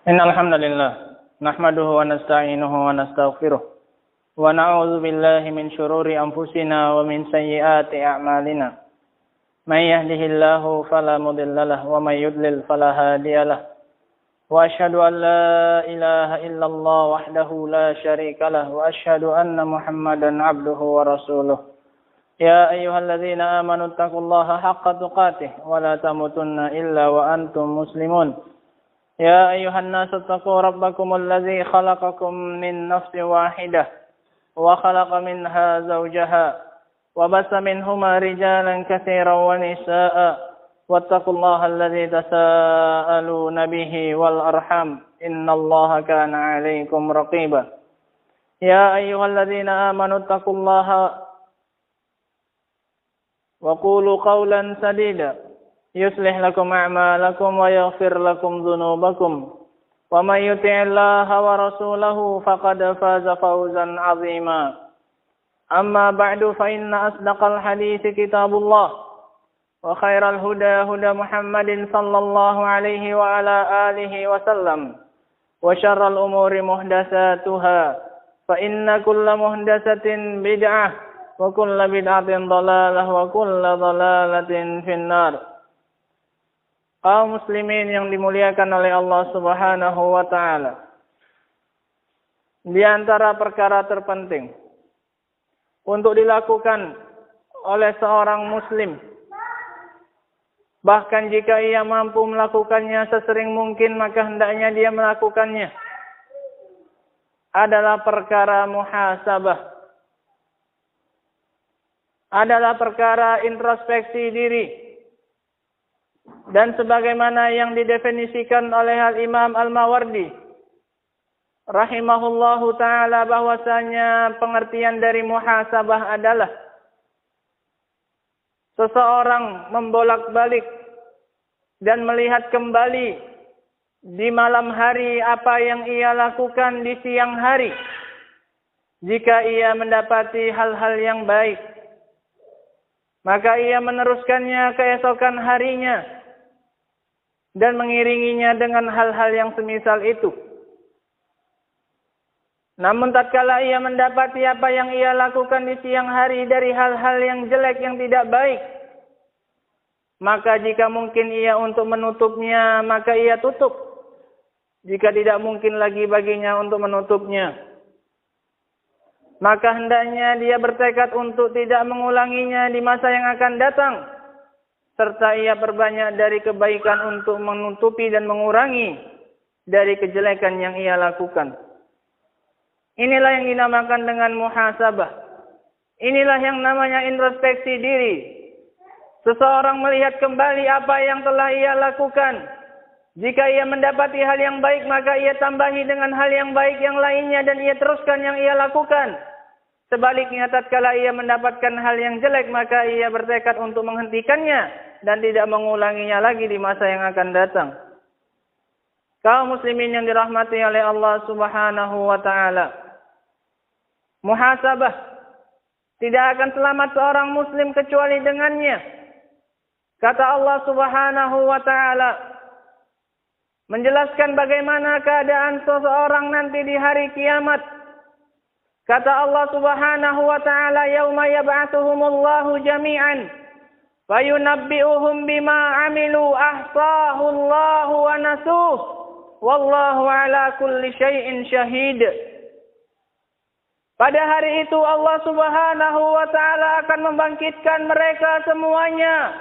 Innal hamdalillah nahmaduhu wa nasta'inuhu wa nastaghfiruh wa na'udzu billahi min shururi anfusina wa min sayyiati a'malina. May yahdihillahu fala mudilla lahu wa may yudlil fala hadiya lahu. Wa asyhadu an la ilaha illallah wahdahu la syarika lahu wa asyhadu anna Muhammadan 'abduhu wa rasuluh. Ya ayyuhalladzina amanu taqullaha haqqa tuqatih wa la tamutunna illa wa antum muslimun. يا أيها الناس اتقوا ربكم الذي خلقكم من نفس واحدة وخلق منها زوجها وبث منهما رجالا كثيرا ونساء واتقوا الله الذي تساءلون به والأرحام إن الله كان عليكم رقيبا يا أيها الذين آمنوا اتقوا الله وقولوا قولا سديدا يصلح لكم أعمالكم ويغفر لكم ذنوبكم ومن يطع الله ورسوله فقد فاز فوزا عظيما أما بعد فإن أصدق الحديث كتاب الله وخير الهدى هدى محمد صلى الله عليه وعلى آله وسلم وشر الأمور محدثاتها فإن كل محدثة بدعة وكل بدعة ضلالة وكل ضلالة في النار. Kaum muslimin yang dimuliakan oleh Allah Subhanahu wa taala. Di antara perkara terpenting untuk dilakukan oleh seorang muslim, bahkan jika ia mampu melakukannya sesering mungkin, maka hendaknya dia melakukannya, adalah perkara muhasabah. Adalah perkara introspeksi diri. Dan sebagaimana yang didefinisikan oleh Al-Imam Al-Mawardi rahimahullahu ta'ala, bahwasanya pengertian dari muhasabah adalah seseorang membolak-balik dan melihat kembali di malam hari apa yang ia lakukan di siang hari. Jika ia mendapati hal-hal yang baik, maka ia meneruskannya keesokan harinya dan mengiringinya dengan hal-hal yang semisal itu. Namun tatkala ia mendapati apa yang ia lakukan di siang hari dari hal-hal yang jelek, yang tidak baik, maka jika mungkin ia untuk menutupnya, maka ia tutup. Jika tidak mungkin lagi baginya untuk menutupnya, maka hendaknya dia bertekad untuk tidak mengulanginya di masa yang akan datang, serta ia perbanyak dari kebaikan untuk menutupi dan mengurangi dari kejelekan yang ia lakukan. Inilah yang dinamakan dengan muhasabah. Inilah yang namanya introspeksi diri. Seseorang melihat kembali apa yang telah ia lakukan. Jika ia mendapati hal yang baik, maka ia tambahi dengan hal yang baik yang lainnya dan ia teruskan yang ia lakukan. Sebaliknya, tatkala ia mendapatkan hal yang jelek, maka ia bertekad untuk menghentikannya dan tidak mengulanginya lagi di masa yang akan datang. Kaum muslimin yang dirahmati oleh Allah Subhanahu wa taala, muhasabah tidak akan selamat seorang muslim kecuali dengannya. Kata Allah Subhanahu wa taala menjelaskan bagaimana keadaan seseorang nanti di hari kiamat. Kata Allah Subhanahu wa ta'ala, yauma yab'atsuhumullahu jami'an fayunabbi'uhum bima 'amilu ahsahu Allahu wa nasuh wallahu 'ala kulli syai'in syahid. Pada hari itu Allah Subhanahu wa ta'ala akan membangkitkan mereka semuanya.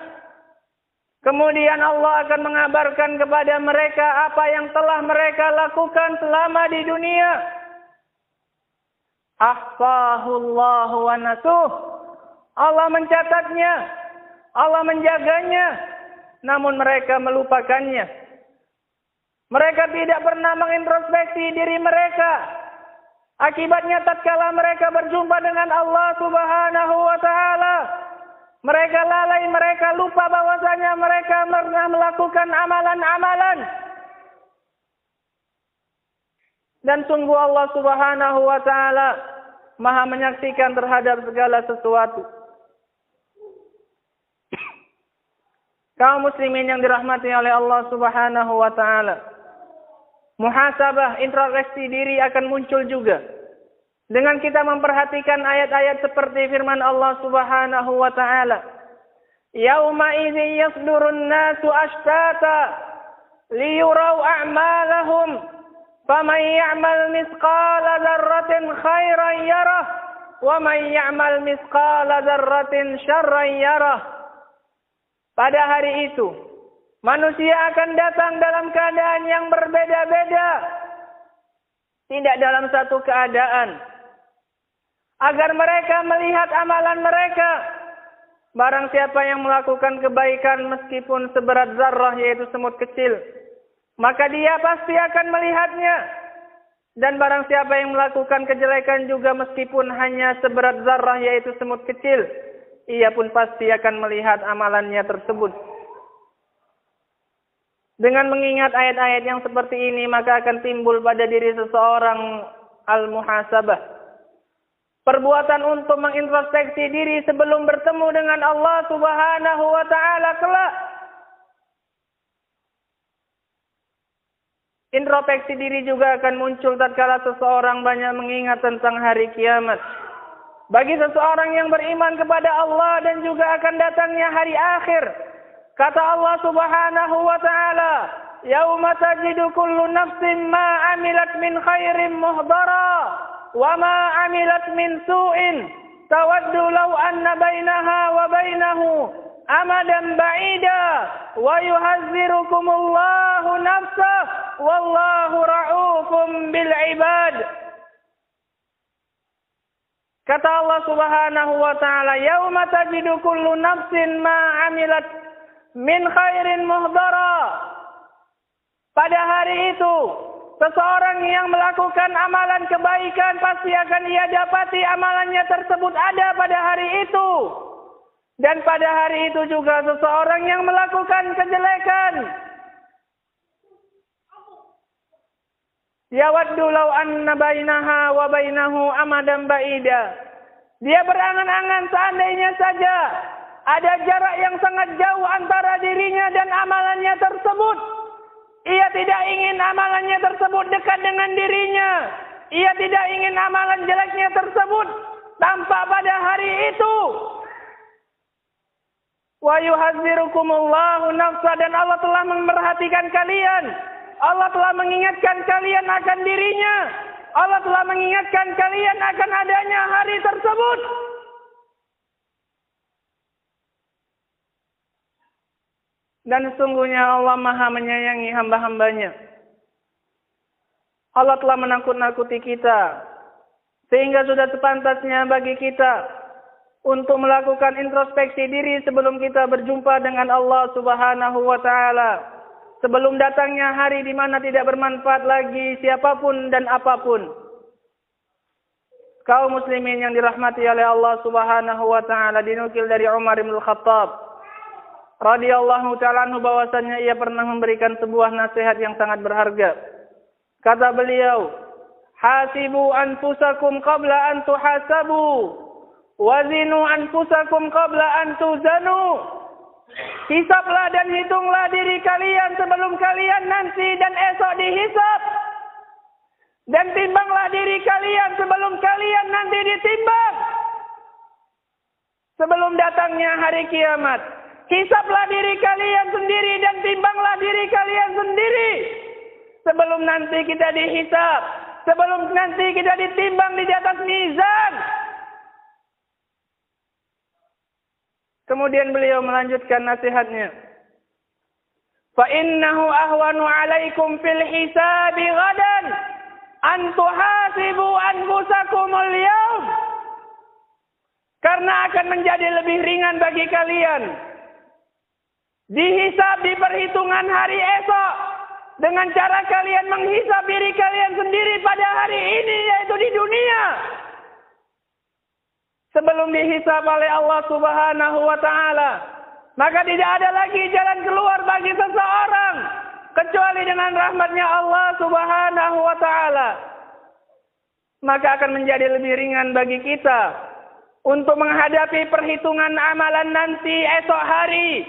Kemudian Allah akan mengabarkan kepada mereka apa yang telah mereka lakukan selama di dunia. Ahsahullahu wa nasuh. Allah mencatatnya, Allah menjaganya, namun mereka melupakannya. Mereka tidak pernah mengintrospeksi diri mereka. Akibatnya tatkala mereka berjumpa dengan Allah Subhanahu wa taala, mereka lalai, mereka lupa bahwasanya mereka pernah melakukan amalan-amalan. Dan sungguh Allah Subhanahu wa taala Maha menyaksikan terhadap segala sesuatu. Kaum muslimin yang dirahmati oleh Allah Subhanahu wa taala. Muhasabah, introspeksi diri akan muncul juga dengan kita memperhatikan ayat-ayat seperti firman Allah Subhanahu wa taala. Yauma idzin yasdurun nasu ashtata liyurau a'malahum faman ya'mal mithqala dzarratin khairan yarah wa man ya'mal mithqala dzarratin syarran yarah. Pada hari itu manusia akan datang dalam keadaan yang berbeda-beda, tidak dalam satu keadaan, agar mereka melihat amalan mereka. Barang siapa yang melakukan kebaikan meskipun seberat zarrah, yaitu semut kecil, maka dia pasti akan melihatnya. Dan barang siapa yang melakukan kejelekan juga meskipun hanya seberat zarrah, yaitu semut kecil, ia pun pasti akan melihat amalannya tersebut. Dengan mengingat ayat-ayat yang seperti ini, maka akan timbul pada diri seseorang al-muhasabah. Perbuatan untuk mengintrospeksi diri sebelum bertemu dengan Allah Subhanahu wa taala kelak. Introspeksi diri juga akan muncul tatkala seseorang banyak mengingat tentang hari kiamat. Bagi seseorang yang beriman kepada Allah dan juga akan datangnya hari akhir, kata Allah Subhanahu wa taala, "Yauma tajidu kullu nafsin ma 'amilat min khairin muhdara wa ma 'amilat min su'in tawaddu law anna bainaha wa bainahu amadan ba'ida wa yuhazzirukumullahu nafsah wallahu ra'ufum bil 'ibad." Kata Allah Subhanahu wa taala, "Yauma tajidu kullu nafsin ma 'amilat min khairin muhdara." Pada hari itu, seseorang yang melakukan amalan kebaikan pasti akan ia dapati amalannya tersebut ada pada hari itu. Dan pada hari itu juga seseorang yang melakukan kejelekan, yawaddu law anna bainaha wa bainahu amadan ba'ida. Dia berangan-angan seandainya saja ada jarak yang sangat jauh antara dirinya dan amalannya tersebut. Ia tidak ingin amalannya tersebut dekat dengan dirinya. Ia tidak ingin amalan jeleknya tersebut tampak pada hari itu. Wa yuhazzirukumullahu nafsa, dan Allah telah memperhatikan kalian. Allah telah mengingatkan kalian akan dirinya. Allah telah mengingatkan kalian akan adanya hari tersebut. Dan sesungguhnya Allah Maha menyayangi hamba-hambanya. Allah telah menakut-nakuti kita, sehingga sudah sepantasnya bagi kita untuk melakukan introspeksi diri sebelum kita berjumpa dengan Allah Subhanahu wa taala. Sebelum datangnya hari di mana tidak bermanfaat lagi siapapun dan apapun. Kaum muslimin yang dirahmati oleh Allah Subhanahu wa taala, dinukil dari Umar bin Khattab radhiyallahu taala anhu bahwasanya ia pernah memberikan sebuah nasihat yang sangat berharga. Kata beliau, "Hasibu anfusakum qabla an tuhasabu, wazinu anfusakum qabla an tuzanu." Hisablah dan hitunglah diri kalian sebelum kalian nanti dan esok dihisab. Dan timbanglah diri kalian sebelum kalian nanti ditimbang. Sebelum datangnya hari kiamat, hisablah diri kalian sendiri dan timbanglah diri kalian sendiri. Sebelum nanti kita dihisab, sebelum nanti kita ditimbang di atas mizan. Kemudian beliau melanjutkan nasihatnya. Fa innahu ahwanu 'alaikum fil hisabi ghadan an tuhasibu anfusakumul yawm. Karena akan menjadi lebih ringan bagi kalian dihisab di perhitungan hari esok dengan cara kalian menghisab diri kalian sendiri pada hari ini, yaitu di dunia. Sebelum dihisab oleh Allah Subhanahu wa taala, maka tidak ada lagi jalan keluar bagi seseorang kecuali dengan rahmatnya Allah Subhanahu wa taala. maka akan menjadi lebih ringan bagi kita untuk menghadapi perhitungan amalan nanti esok hari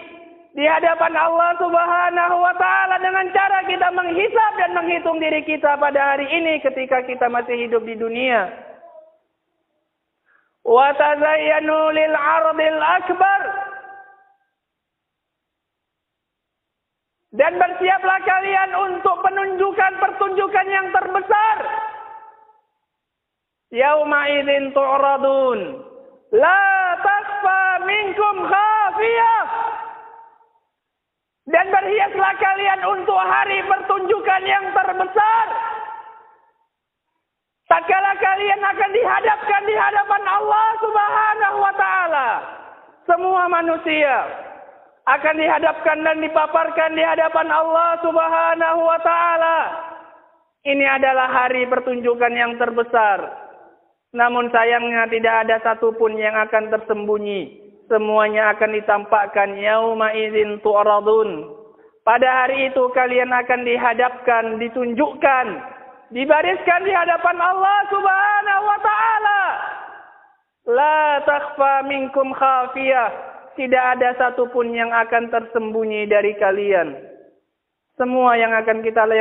di hadapan Allah Subhanahu wa taala dengan cara kita menghisab dan menghitung diri kita pada hari ini ketika kita masih hidup di dunia. Wa tazayyanu lil 'ardil akbar. Dan bersiaplah kalian untuk pertunjukan yang terbesar. Yauma idzin tu'radun la takhfa minkum khafiyah. Dan berhiaslah kalian untuk hari pertunjukan yang terbesar. Tatkala kalian akan dihadapkan di hadapan Allah Subhanahu wa taala. Semua manusia akan dihadapkan dan dipaparkan di hadapan Allah Subhanahu wa taala. Ini adalah hari pertunjukan yang terbesar. Namun sayangnya tidak ada satupun yang akan tersembunyi. Semuanya akan ditampakkan. Yauma idzin tu'radun. Pada hari itu kalian akan dihadapkan, ditunjukkan, dibariskan di hadapan Allah Subhanahu wa taala. La takhfa minkum khafiyah. Tidak ada satupun yang akan tersembunyi dari kalian. Semua yang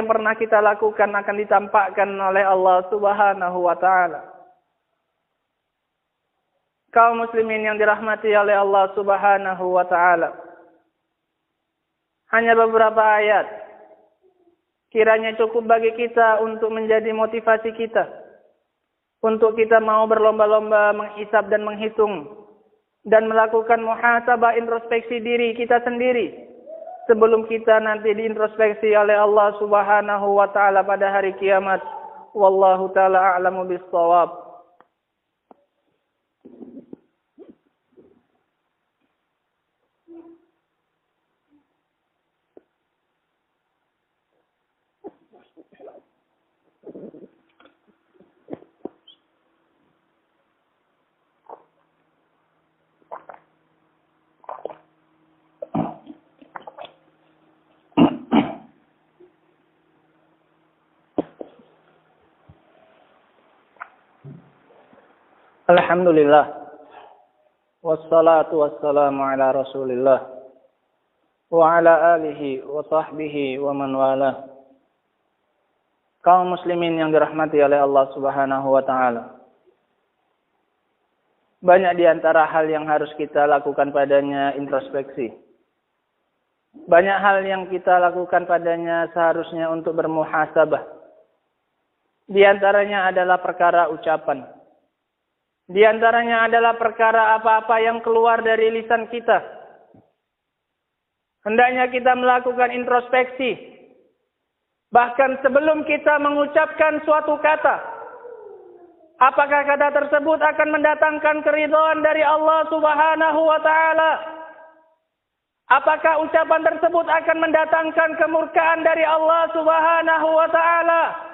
pernah kita lakukan akan ditampakkan oleh Allah Subhanahu wa taala. Kaum muslimin yang dirahmati oleh Allah Subhanahu wa taala. Hanya beberapa ayat kiranya cukup bagi kita untuk menjadi motivasi kita. Untuk kita mau berlomba-lomba menghisab dan menghitung. Dan melakukan muhasabah introspeksi diri kita sendiri. Sebelum kita nanti diintrospeksi oleh Allah Subhanahu wa ta'ala pada hari kiamat. Wallahu ta'ala a'lamu bis-shawab. Alhamdulillah. Wassalatu wassalamu ala Rasulillah wa ala alihi wa sahbihi wa man walah. Kaum muslimin yang dirahmati oleh Allah Subhanahu wa taala. Banyak di antara hal yang harus kita lakukan padanya introspeksi. Banyak hal yang kita lakukan padanya seharusnya untuk bermuhasabah. Di antaranya adalah perkara ucapan. Di antaranya adalah perkara apa-apa yang keluar dari lisan kita. Hendaknya kita melakukan introspeksi. Bahkan sebelum kita mengucapkan suatu kata. Apakah kata tersebut akan mendatangkan keridhaan dari Allah Subhanahu wa ta'ala? Apakah ucapan tersebut akan mendatangkan kemurkaan dari Allah Subhanahu wa ta'ala?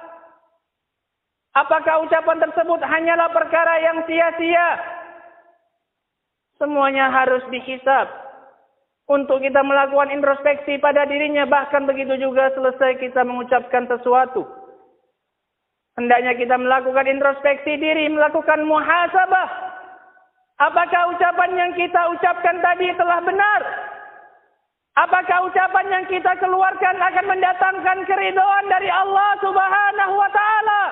Apakah ucapan tersebut hanyalah perkara yang sia-sia? Semuanya harus dihisab. Untuk kita melakukan introspeksi pada dirinya. Bahkan begitu juga selesai kita mengucapkan sesuatu. Hendaknya kita melakukan introspeksi diri. Melakukan muhasabah. Apakah ucapan yang kita ucapkan tadi telah benar? Apakah ucapan yang kita keluarkan akan mendatangkan keridhaan dari Allah Subhanahu wa ta'ala?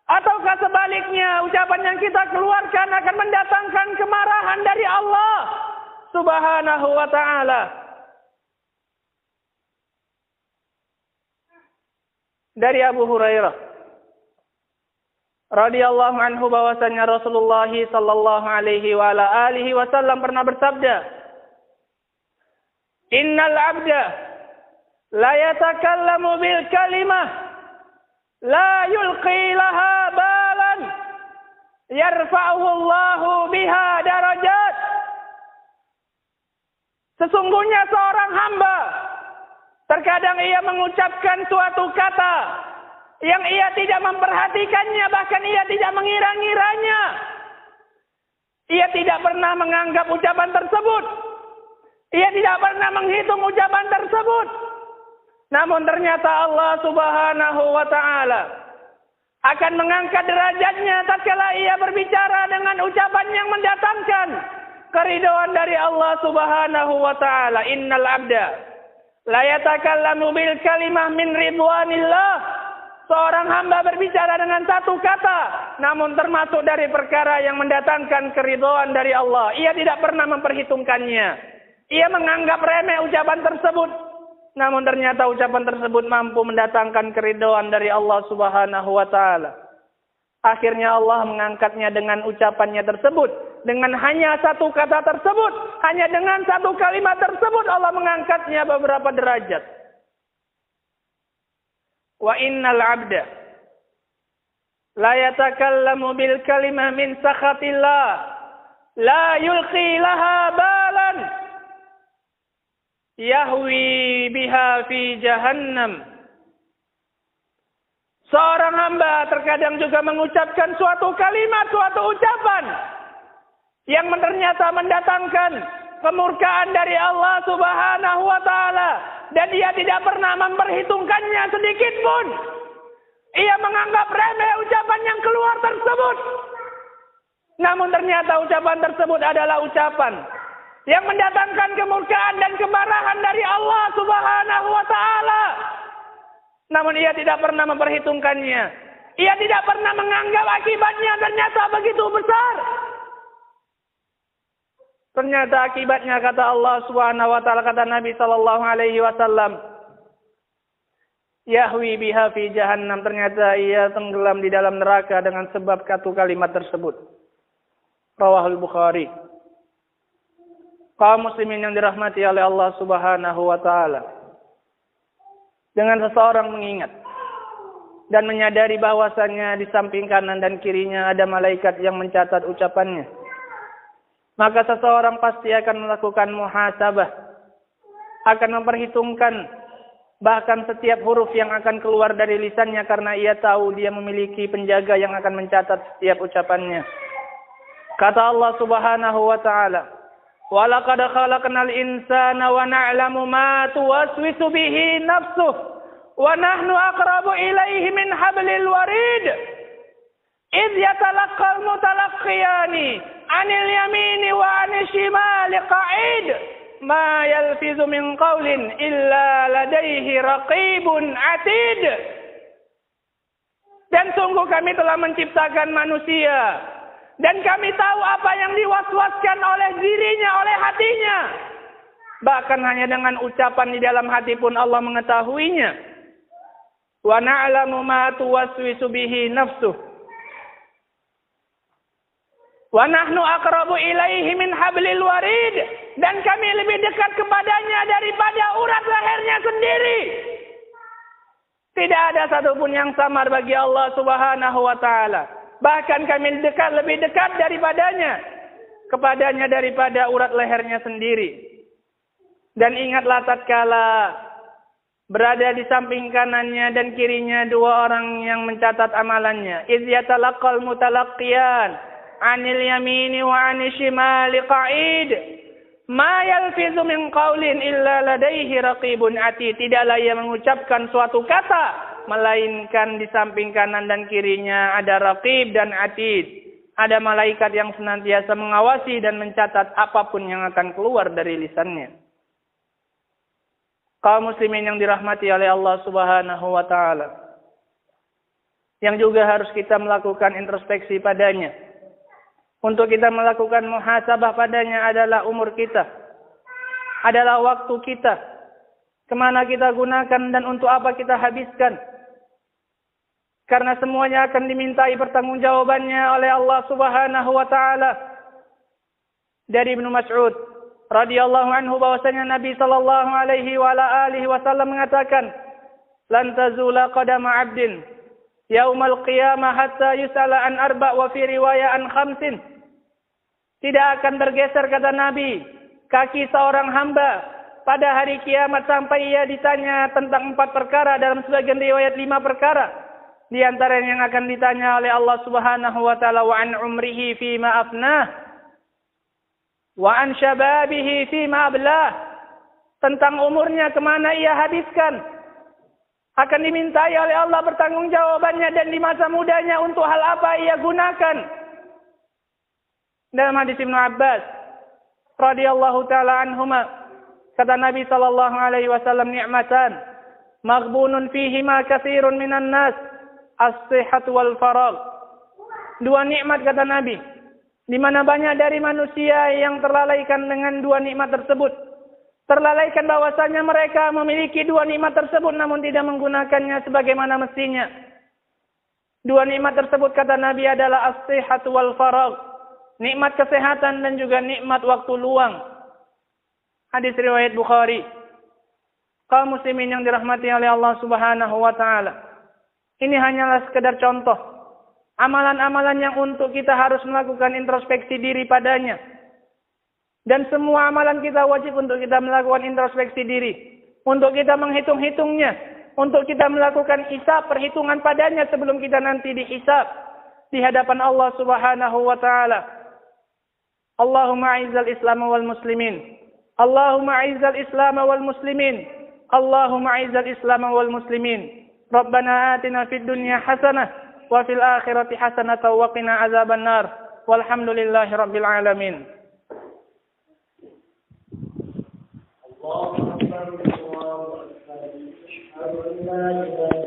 Ataukah sebaliknya ucapan yang kita keluarkan akan mendatangkan kemarahan dari Allah Subhanahu wa ta'ala? Dari Abu Hurairah radhiyallahu anhu bahwasanya Rasulullah sallallahu alaihi wa ala alihi wasallam pernah bersabda, "Innal 'abda la yatakallamu bil kalimah la yulqi laha balan yarfa'uhu Allahu biha darajat." Sesungguhnya seorang hamba terkadang ia mengucapkan suatu kata yang ia tidak memperhatikannya, bahkan ia tidak mengira-ngiranya. Ia tidak pernah menganggap ucapan tersebut. Ia tidak pernah menghitung ucapan tersebut. Namun ternyata Allah Subhanahu wa ta'ala akan mengangkat derajatnya tatkala ia berbicara dengan ucapan yang mendatangkan keridhaan dari Allah Subhanahu wa taala. Innal abda la yatakallamu bil kalimah min ridwanillah. Seorang hamba berbicara dengan satu kata, namun termasuk dari perkara yang mendatangkan keridhaan dari Allah. Ia tidak pernah memperhitungkannya. Ia menganggap remeh ucapan tersebut, namun ternyata ucapan tersebut mampu mendatangkan keridhaan dari Allah Subhanahu wa taala. Akhirnya Allah mengangkatnya dengan ucapannya tersebut. Dengan hanya satu kata tersebut, hanya dengan satu kalimat tersebut Allah mengangkatnya beberapa derajat. Wa innal 'abda la yatakallamu bil kalimah min sakhatillah la yulqi laha balan yahwi biha fi jahannam. Seorang hamba terkadang juga mengucapkan suatu kalimat, suatu ucapan yang ternyata mendatangkan kemurkaan dari Allah Subhanahu wa taala, dan ia tidak pernah memperhitungkannya sedikit pun. Ia menganggap remeh ucapan yang keluar tersebut. Namun ternyata ucapan tersebut adalah ucapan yang mendatangkan kemurkaan dan kemarahan dari Allah Subhanahu wa taala. Namun ia tidak pernah memperhitungkannya. Ia tidak pernah menganggap akibatnya ternyata begitu besar. Ternyata akibatnya, kata Allah Subhanahu wa taala, kata Nabi sallallahu alaihi wasallam, yahwi biha fi jahannam, ternyata ia tenggelam di dalam neraka dengan sebab satu kalimat tersebut. Rawahul Bukhari. Kaum muslimin yang dirahmati oleh Allah Subhanahu wa taala. Dengan seseorang mengingat dan menyadari bahwasannya di samping kanan dan kirinya ada malaikat yang mencatat ucapannya, maka seseorang pasti akan melakukan muhasabah, akan memperhitungkan bahkan setiap huruf yang akan keluar dari lisannya, karena ia tahu dia memiliki penjaga yang akan mencatat setiap ucapannya. Kata Allah Subhanahu wa taala, "Wa laqad khalaqnal insana wa na'lamu ma tuwaswisu bihi nafsuh wa nahnu aqrabu ilaihi min hablil warid. Idh yatalaqqal mutalaqqiyani 'anil yamini wa 'anil shimali qa'id. Ma yalfizu min qawlin illa ladaihi raqibun 'atid." Dan sungguh kami telah menciptakan manusia, dan kami tahu apa yang diwaswaskan oleh dirinya, oleh hatinya. Bahkan hanya dengan ucapan di dalam hati pun Allah mengetahuinya. Wa na'lamu ma tuwaswisu bihi nafsuh wa nahnu aqrabu ilaihi min hablil warid. Dan kami lebih dekat kepadanya daripada urat lehernya sendiri. Tidak ada satupun yang samar bagi Allah Subhanahu wa taala. Bahkan kami lebih dekat kepadanya daripada urat lehernya sendiri. Dan ingatlah tatkala berada di samping kanannya dan kirinya dua orang yang mencatat amalannya. Idz yatalaqal mutalaqqiyan 'anil yamini wa 'anil shimali qa'id. Ma yalfizu min qawlin illa ladaihi raqibun 'atid. Tidaklah ia mengucapkan suatu kata, melainkan di samping kanan dan kirinya ada raqib dan 'atid. Ada malaikat yang senantiasa mengawasi dan mencatat apapun yang akan keluar dari lisannya. Kaum muslimin yang dirahmati oleh Allah Subhanahu wa taala, yang juga harus kita melakukan introspeksi padanya. Untuk kita melakukan muhasabah padanya adalah umur kita, adalah waktu kita, kemana kita gunakan dan untuk apa kita habiskan. Karena semuanya akan dimintai pertanggungjawabannya oleh Allah Subhanahu wa taala. Dari Ibnu Mas'ud radhiyallahu anhu bahwasanya Nabi sallallahu alaihi wa ala alihi wasallam mengatakan, "Lan tazula qadama 'abdin yaumal qiyamah hatta yus'ala an arba' wa fi riwayah an khamsin." Tidak akan bergeser, kata Nabi, kaki seorang hamba pada hari kiamat sampai ia ditanya tentang 4 perkara, dalam sebagian riwayat 5 perkara. Di antara yang akan ditanya oleh Allah Subhanahu wa taala, wa an umrihi fima afnah wa an syababihi fima ablah, tentang umurnya kemana ia habiskan, akan dimintai oleh Allah pertanggungjawabannya dan di masa mudanya untuk hal apa ia gunakan. Dalam hadis Ibnu Abbas radhiyallahu taala anhuma, kata Nabi sallallahu alaihi wasallam, ni'matan maghbunun fihima katsirun minan nas, as-sihhat wal faragh. Dua nikmat, kata Nabi, di mana banyak dari manusia yang terlalaikan dengan dua nikmat tersebut. Terlalaikan bahwasanya mereka memiliki dua nikmat tersebut namun tidak menggunakannya sebagaimana mestinya. Dua nikmat tersebut, kata Nabi, adalah as-sihhat wal faragh. Nikmat kesehatan dan juga nikmat waktu luang. Hadis riwayat Bukhari. Kaum muslimin yang dirahmati oleh Allah Subhanahu wa taala. Ini hanyalah sekedar contoh amalan-amalan yang untuk kita harus melakukan introspeksi diri padanya. Dan semua amalan kita wajib untuk kita melakukan introspeksi diri. Untuk kita menghitung-hitungnya. Untuk kita melakukan hisab, perhitungan padanya sebelum kita nanti dihisab di hadapan Allah Subhanahu wa taala. Allahumma a'izzal Islam wal muslimin. Allahumma a'izzal Islam wal muslimin. Allahumma a'izzal Islam wal muslimin. Rabbana atina fid dunya hasanah wa fil akhirati hasanah wa qina azaban nar. Walhamdulillahi rabbil alamin. Allahu akbar. Allahu akbar.